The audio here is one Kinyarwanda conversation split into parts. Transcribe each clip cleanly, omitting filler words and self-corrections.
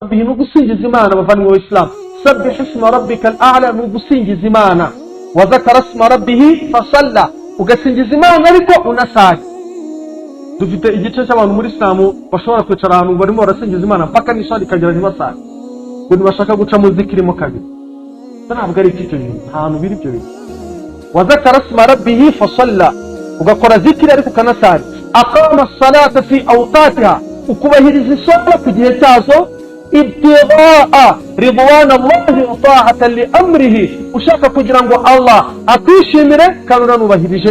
به نقصين زمانا بفنو الإسلام سبح اسم ربك الأعلى نقصين زمانا وذكر اسم ربه فصلى وقصين زمانا لكو ونساك dufite igice cy'abantu muri Islam bashobora kwicara ahantu barimo barasingiza Imana mpaka n'ishari kagira ntibasaka ngo bashaka guca mu zikiri mu kabiri ntabwo ari icyo bintu ahantu biri byo bintu wazakara isma rabbihi fasalla ugakora zikiri ariko kanasari aqama as-salata fi awqatiha ukubahiriza isala ku gihe cyazo ibtigha'a ridwan Allah wa ta'atan li amrihi ushaka kugira ngo Allah akwishimire kandi unanubahirije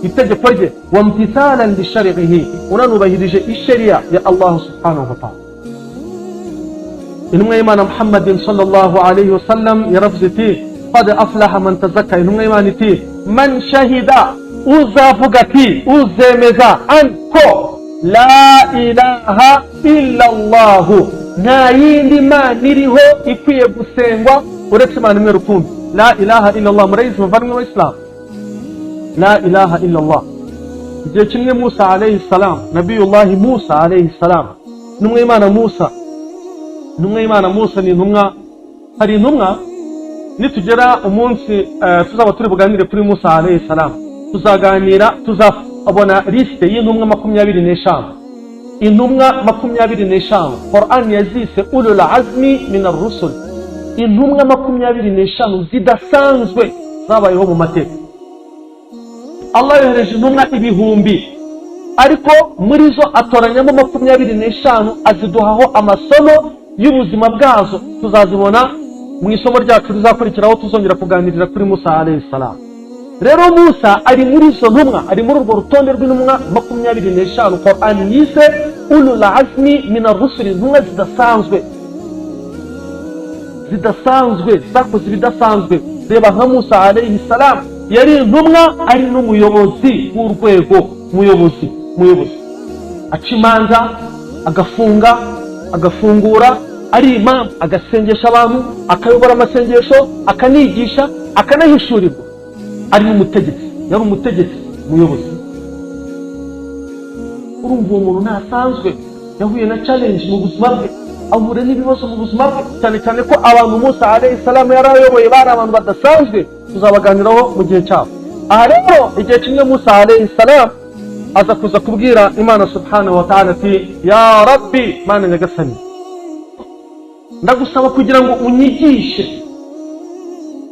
itegeko rye wamtithalan li shar'ihi unanubahirije ishariya ya Allah subhanahu wa ta'ala intumwa y'Imana Muhammadin sallallahu alayhi wa sallam yarafziti qad aflaha man tazakka intumwa y'Imana iti man shahida uzavugati uzemeza anko la ilaha illa Allah nta yindi mana iriho ikwiye gusengwa uretse Imana imwe rukumbi la ilaha illa Allah murayizi muvandimwe w'Islam la ilaha illa Allah igihe kimwe Musa alayhi salam nabiyullahi Musa alayhi salam intumwa y'Imana Musa ni intumwa hari intumwa nitugera umunsi tuzaba turi buganire kuri Musa alayhi salam tuzaganira tuzabona liste y'intumwa 25 intumwa 25 Qur'an yazise ulul azmi min ar-rusul intumwa 25 zidasanzwe zabayeho mu mateka Allah yohereje intumwa ibihumbi ariko muri zo atoranyamo 25 aziduhaho amasomo y'ubuzima bwazo tuzazibona mu isomo ryacu rizakurikiraho tuzongera kuganirira kuri Musa alayhi salam rero Musa ari muri izo ntumwa ari muri urwo rutonde rw'intumwa 25 Qur'an yise ulul azmi min ar-rusul intumwa zidasanzwe zakoze ibidasanzwe reba nka Musa alayhi salam yari intumwa ari n'umuyobozi w'urwego umuyobozi acimanza agafunga agafungura ari imam agasengesha abantu akayobora amasengesho akanigisha akanahishurirwa ari umutegetsi yari umutegetsi umuyobozi urumva umuntu ntasanzwe yahuye na challenge mu buzima bwe ahura n'ibibazo mu buzima bwe cyane ko abantu Musa alayhi salam yarayoboye bari abantu badasanzwe tuzabaganiraho mu gihe cyabo aha rero igihe kimwe Musa alayhi salam aza kuza kubwira Imana subhanahu wa ta'ala ati ya rabbi mana nyagasani ndagusaba kugira ngo unyigishe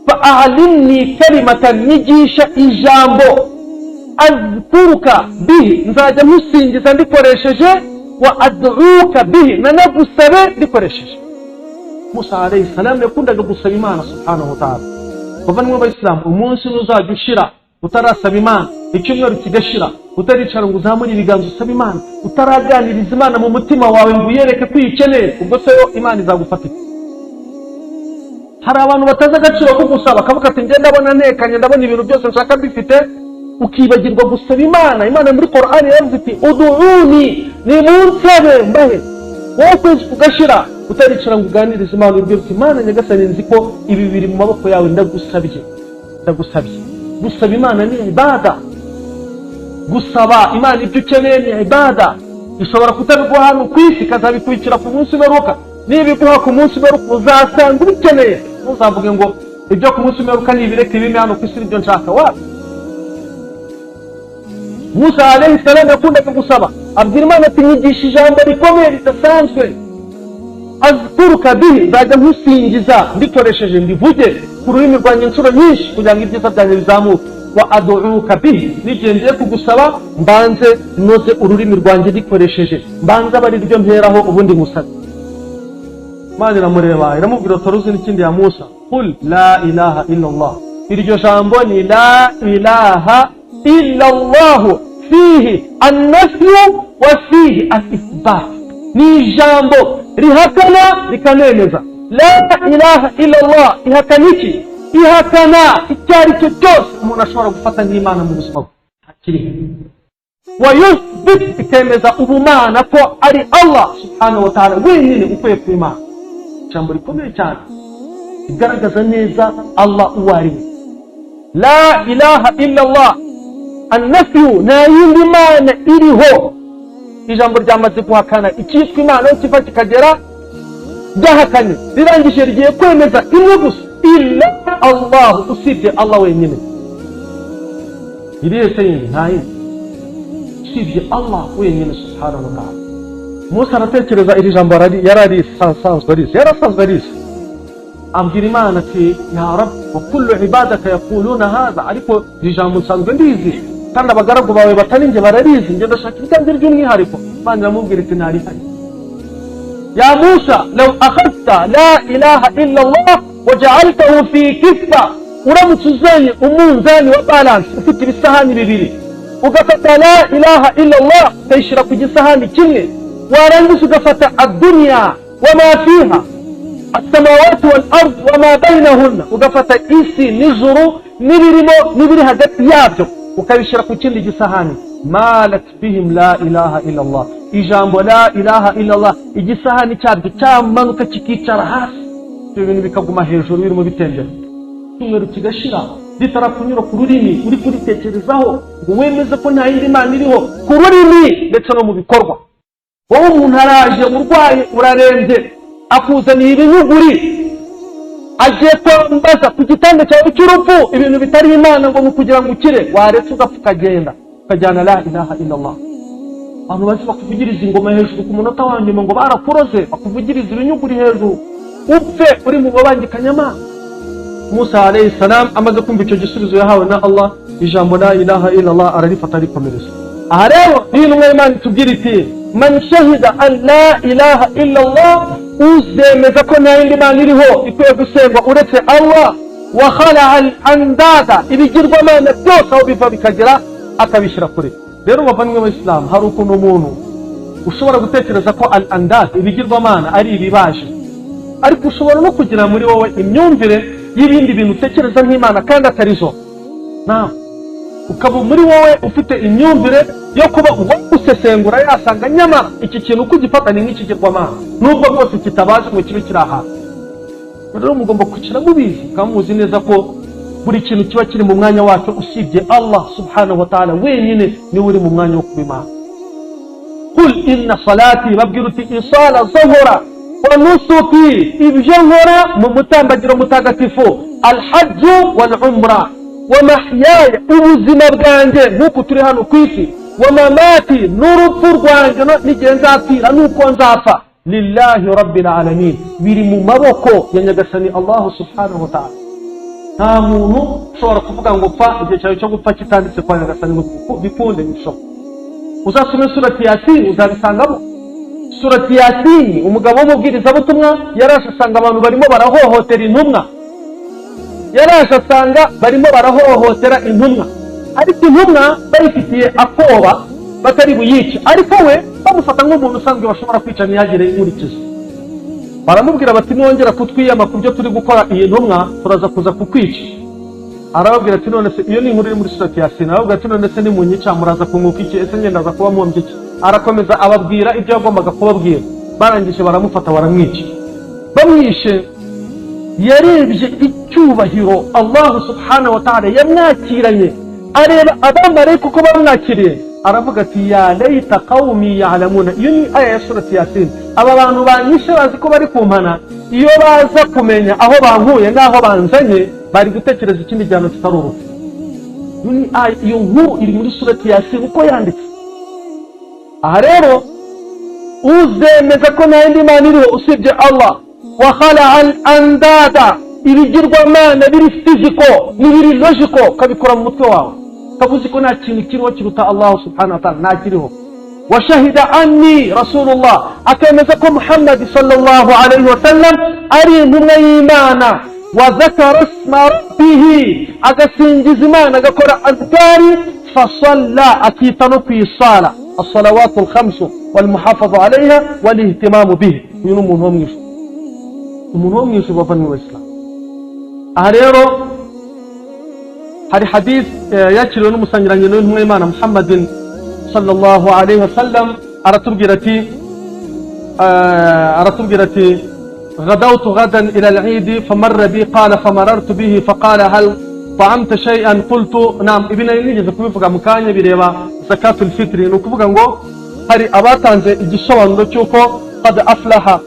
fa'alimni kalimatan nyigisha ijambo azkuruka bihi nzajya musingiza ndikoresheje wa ad'uka bihi nanagusabe ndikoresheje Musa alayhi salam yakundaga gusaba Imana subhanahu wa ta'ala bavandimwe b'Abayisilamu umunsi uzajya ushira utarasaba Imana icyumweru kigashira utaricara ngo uzamure ibiganza usaba Imana utaraganiriza Imana mu mutima wawe ngo uyereke kwikeneye ubwo se Imana izagufatira hari abantu bataza agaciro ko gusaba akavuga ati ngenda ndabona ntekanye ndabona ibintu byose nshaka bifite ukibagirwa gusaba Imana muri Qur'an yavuze iti ud'uni ni munsabe mbahe wowe kwezi kugashira utaricara ngo uganirize Imana ubwira uti Imana nyagasani nzi ko ibi biri mu maboko yawe ndagusabye gusaba Imana ni ibada gusaba Imana ibyo ukeneye ni ibada ishobora kutabiguha hano ku isi kazabikurikira ku munsi w'imperuka nibiguha ku munsi w'imperuka uzasanga ubikeneye uzavuge ngo ibyo ku munsi w'imperuka nibireke bimwe hano ku isi ibyo nshaka wapi Musa alayhi salam yakundaga gusaba abwira Imana ati nyigisha ijambo rikomeye ridasanzwe azkuruka bihi nzajya nkusingiza ndikoresheje ndivuge ku rurimi rwanjye inshuro nyinshi kugira ngo ibyiza byanjye bizamuke wa ad'uka bihi nigendeye kugusaba mbanze noze ururimi rwanjye ndikoresheje mbanze abari ryo mperaho ubundi musabe Imana iramureba iramubwira utaruzi n'ikindi ya Musa qul la ilaha illa Allah iryo jambo ni la ilaha illa Allah fihi an-nafyu wa fihi al-ithbat ni jambo rihakana rikanemeza la ilaha illa Allah ihakaniki ihakana icyari cyo cyose umuntu ashobora gufata n'Imana mu buzima hakiri wa yuthbit ikemeza ubumana ko ari Allah subhanahu wa ta'ala wenyine ukwiye kw'Imana jambo rikomeye cyane igaragaza neza Allah uwo ari we la ilaha illa Allah an-nafyu nta yindi mana iriho ijambo ryamaze guhakana icyitwa Imana kiva kikagera ryahakanye rirangije rigiye kwemeza imwe gusa, illa Allah, usibye Allah wenyine. irihe se yindi? nta yindi usibye Allah wenyine subhanahu wa ta'ala. Musa aratekereza iri jambo yari asanzwe arizi, abwira Imana ati ya Rabb, wa kullu ibadaka yaquluna hadha, ariko iri jambo nsanzwe ndizi kandi abagaragu bawe batari nge bararizi, nge ndashaka iryanjye ry'umwihariko. Imana iramubwira iti ntarihari. ya Musa, law akhadta la ilaha illa Allah waja'altahu fi kiffa, uramutse uzanye umunzani wa balance ufite ibisahani bibiri, ugafata la ilaha illa Allah ukayishyira ku gisahani kimwe, warangiza ugafata ad-dunya wama fiha as-samawati wal ard wama bainahunna, ugafata isi n'ijuru n'ibiri hagati yabyo ukabishyira ku kindi gisahani, malat bihim la ilaha illa Allah, ijambo la ilaha illa Allah igisahani cyabyo cyamanuka kikicara hasi, ibyo bintu bikaguma hejuru birimo bitendera, cyumweru kigashira bitarakunyura ku rurimi, uri kuritekerezaho ngo wemeze ko nta yindi Imana iriho, ku rurimi ndetse no mu bikorwa. wowe umuntu araje urwaye urarembye, akuzaniye ibinyuguri, agiye kwambaza ku gitanda cyawe cy'urupfu ibintu bitari Imana ngo kugira ngo ukire, waretse ugapfa ukagenda ukajyana la ilaha illa Allah. abantu bose bakuvugiriza ingoma hejuru ku munota wa nyuma ngo barakuroze, bakuvugiriza ibinyuguri hejuru upfe uri mu babangikanyama. Musa alayhi salam amaze kumva icyo gisubizo yahawe na Allah, ijambo la ilaha illa Allah ararifata arikomereza. aha rero n'intumwa Imana itubwira iti man shahida an la ilaha illa Allah, uzemeza ko nta yindi Mana iriho ikwiye gusengwa uretse Allah, wa khala'a al-andada, ibigirwamana byose aho biva bikagera akabishyira kure. rero bavandimwe b'Islam, hari ukuntu umuntu ushobora gutekereza ko al-andad, ibigirwamana ari ibibaje, ariko ushobora no kugira muri wowe imyumvire y'ibindi bintu utekereza nk'Imana kandi atari zo. ukaba muri wowe ufite imyumvire yo kuba usesengura yasanga nyamara iki kintu uko ugifata ni nk'ikigirwamana, nubwo rwose kitabaje ngo kibe kiri ahantu. rero mugomba kwicara mubizi, kandi muzi neza ko buri kintu kiba kiri mu mwanya wacyo, usibye Allah subhanahu wa ta'ala wenyine niwe uri mu mwanya wo kuba Imana. qul inna salati, babwira uti isala zohora, wa nusuki, ibyo nkora mu mutambagiro mutagatifu, alhajju wal umra, wa mahyaya, ubuzima bwanjye nk'uko turi hano ku isi, wa mamati, n'urupfu rwanjye n'igihe nzapfira n'uko nzapfa, lillahi rabbil alamin, biri mu maboko ya nyagasani Allah subhanahu wa ta'ala. nta muntu ushobora kuvuga ngo pfa igihe cyawe cyo gupfa kitanditse kwa nyagasani ngo bikunde bishoboka. uzasome surati Yasin uzabisangamo. surati Yasin, umugabo w'umubwirizabutumwa yaraje asanga abantu barimo barahohotera intumwa, ariko intumwa bayifitiye akoba batari buyice, ariko we bamufata nk'umuntu usanzwe bashobora kwica ntiyagire inkurikizi. baramubwira bati nongera kutwiyama ku byo turi gukora iyi ntumwa turaza kuza kukwica. arababwira ati none se, iyo ni inkuru iri muri surati Yasin, arababwira ati none se nimunyica muraza kunguka iki? ese ngenda aza kuba muhombye iki? arakomeza ababwira ibyo yagombaga kubabwira, barangije baramufata baramwica. bamwishe yarebye icyubahiro Allah subhanahu wa ta'ala yamwakiranye, areba abamarayika uko bamwakiriye, aravuga ati ya layta qaumi ya'lamuna. iyo ni aya ya surati Yasin. aba bantu banyishe bazi ko bari kumpana, iyo baza kumenya aho bankuye n'aho banzanye bari gutekereza ikindi gihano kitari urupfu. iyo nkuru iri muri surati Yasin uko yanditse. aha rero uzemeza ko nta yindi Mana iriho usibye Allah, wa khala'a al-andada, ibigirwamana biri physical n'ibiri logical kabikora mu mutwe wawe, kabuzi ko nta kintu kiriho kiruta Allah subhanahu wa ta'ala, nta kiriho. wa shahida anni rasulullah, akemeza ko Muhammad sallallahu alayhi wa sallam ari intumwa y'Imana, wa dhakara isma rabbihi, agasingiza Imana, agakora azkari, fasalla, akita no kwisala الصلوات الخمس والمحافظة عليها والاهتمام به. uyu ni umuntu wo mu ijuru bavanywe w'Islam. aha rero hari hadith yakiriwe n'umusangirangendo w'intumwa y'Imana Muhammadin sallallahu alayhi wa sallam, aratubwira ati غدوت غدا إلى العيد فمر بي قال فمررت به فقال هل طعمت شيئا؟ قلت نعم. ibina nigeze kubivuga mu kanya bireba zakatul fitri, ni ukuvuga ngo hari abatanze igisobanuro cy'uko qad aflaha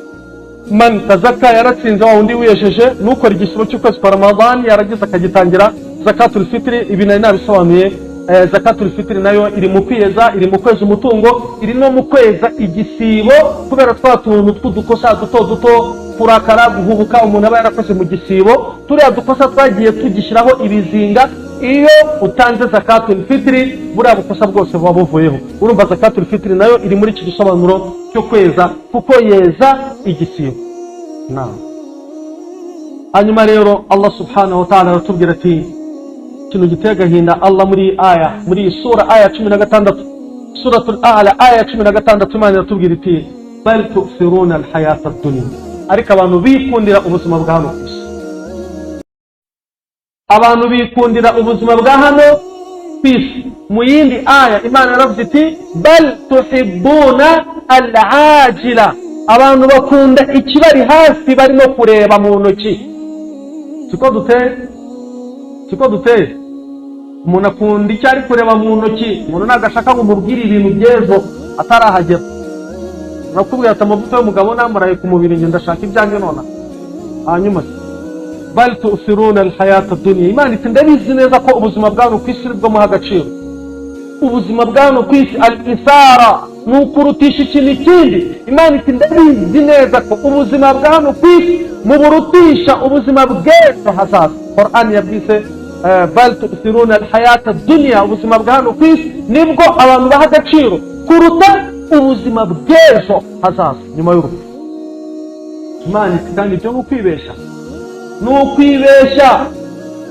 man tazakka yaratsinze wa undi wiyesheje nukora igisibo cy'ukwezi kwa Ramadan yaragize akagitangira zakatul fitri. Ibi nari nabisobanuye. Zakatul fitri nayo iri mu kwiyeza, iri mu kweza umutungo, iri no mu kweza igisibo kubera twa tuntu tw'udukosa duto kurakara, guhubuka umuntu aba yarakoze mu gisibo. Turiya dukosa twagiye tugishyiraho ibizinga. Iyo utanze zakatul fitri buriya bukosa bwose buba buvuyeho. Urumva zakatul fitri nayo iri muri iki gisobanuro cyo kweza, kuko yeza igisibo. Hanyuma rero Allah subhanahu wa ta'ala aratubwira ati kino gitega hinda Allah muri aya, muri sura aya 16, suratul a'la aya 16, Imana iratubwira iti bal tu'thiruna al-hayata ad-dunya. Ariko abantu bikundira ubuzima bwa hano ku isi, abantu bikundira ubuzima bwa hano ku isi. Mu yindi aya Imana yaravuze iti bal tuhibbuna al-ajila. Abantu bakunda ikibari hasi barimo kureba mu ntoki. Siko duteye umuntu akunda icyo ari kureba mu ntoki. Umuntu nagashaka ngo mubwire ibintu byezo atarahagera. Nakubwiye ati amavuta y'umugabo namuraye ku mubiri ngenda ndashaka ibyanjye nona. Hanyuma bal tu'thiruna al-hayata ad-dunya. Imana iti ndabizi neza ko ubuzima bwano ku isi bwo muha agaciro. Ubuzima bwano ku isi al-isara nukurutisha ikintu ikindi. Imana iti ndabizi neza ko ubuzima bwano ku isi muburutisha ubuzima bw'ejo hazaza. Qur'an yabwise bal tu'thiruna al-hayata ad-dunya. Ubuzima bwano ku isi nibwo abantu baha agaciro kuruta ubuzima bw'ejo hazaza nyuma y'urupfu. Imana iti kandi ibyo nukwibesha, nukwibesha.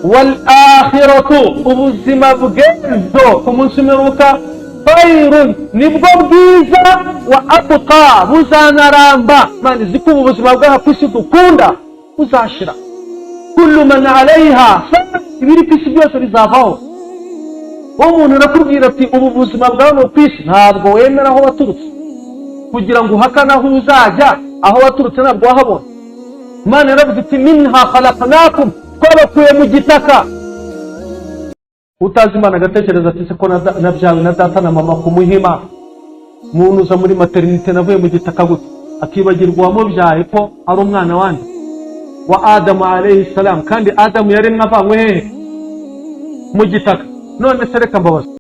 Wal akhiratu, ubuzima bw'ejo ku munsi w'imperuka, khairun, nibwo bwiza, wa abqa, buzanaramba. Imana izi ko ubuzima bw'aha ku isi dukunda buzashira. Kullu man alayha fan, ibiri ku isi byose bizavaho. Umuntu nakubwira ati ubu buzima bw'aho ku isi ntabwo wemera aho waturutse, kugira ngo uhakana aho uzajya, aho waturutse ntabwo wahabona. Imana yaravuze iti minha khalaqnakum, twabakuye mu gitaka. Utazi Imana agatekereza ati se ko nabyawe na data na mama ku muhima, muntu uza muri maternité navuye mu gitaka gute, akibagirwa wamubyaye ko ari umwana wandi wa Adamu alayhi salam, kandi Adamu yaremwe avanywe hehe? Mu gitaka. None se reka mbabaza,